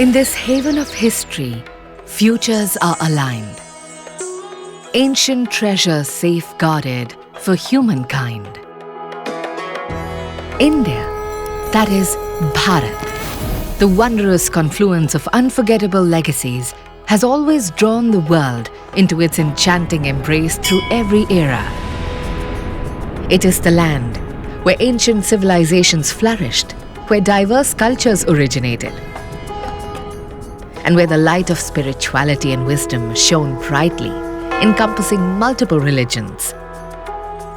In this haven of history, futures are aligned. Ancient treasures safeguarded for humankind. India, that is Bharat, the wondrous confluence of unforgettable legacies, has always drawn the world into its enchanting embrace through every era. It is the land where ancient civilizations flourished, where diverse cultures originated, and where the light of spirituality and wisdom shone brightly, encompassing multiple religions.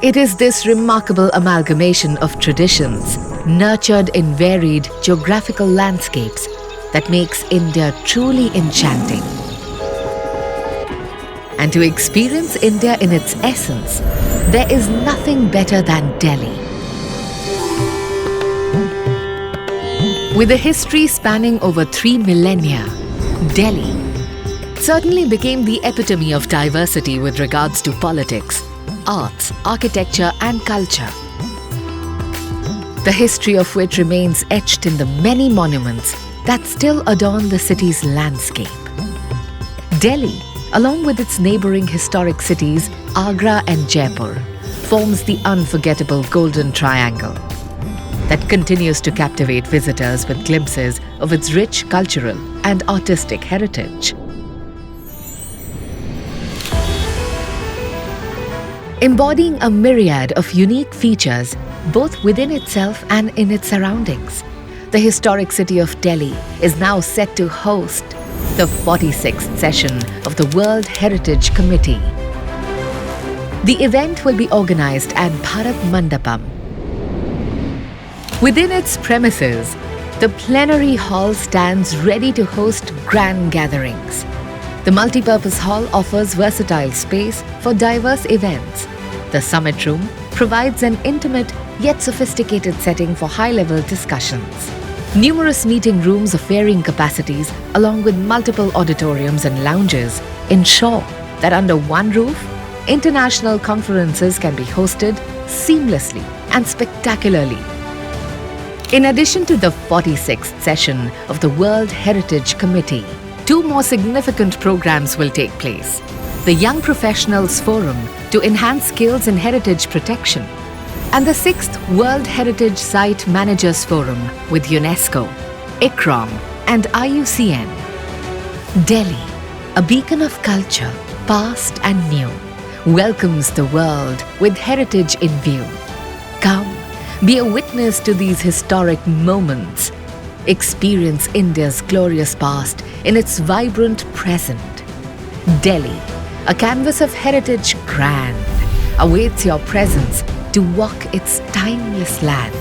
It is this remarkable amalgamation of traditions, nurtured in varied geographical landscapes, that makes India truly enchanting. And to experience India in its essence, there is nothing better than Delhi. With a history spanning over 3 millennia, Delhi certainly became the epitome of diversity with regards to politics, arts, architecture and culture. The history of which remains etched in the many monuments that still adorn the city's landscape. Delhi, along with its neighbouring historic cities Agra and Jaipur, forms the unforgettable Golden Triangle that continues to captivate visitors with glimpses of its rich cultural and artistic heritage. Embodying a myriad of unique features both within itself and in its surroundings, the historic city of Delhi is now set to host the 46th session of the World Heritage Committee. The event will be organized at Bharat Mandapam. Within its premises, the plenary hall stands ready to host grand gatherings. The multipurpose hall offers versatile space for diverse events. The summit room provides an intimate yet sophisticated setting for high-level discussions. Numerous meeting rooms of varying capacities, along with multiple auditoriums and lounges, ensure that under one roof, international conferences can be hosted seamlessly and spectacularly. In addition to the 46th session of the World Heritage Committee, 2 more significant programs will take place. The Young Professionals Forum to enhance skills in heritage protection, and the 6th World Heritage Site Managers Forum with UNESCO, ICCROM and IUCN. Delhi, a beacon of culture, past and new, welcomes the world with heritage in view. Come, be a witness to these historic moments. Experience India's glorious past in its vibrant present. Delhi, a canvas of heritage grand, awaits your presence to walk its timeless land.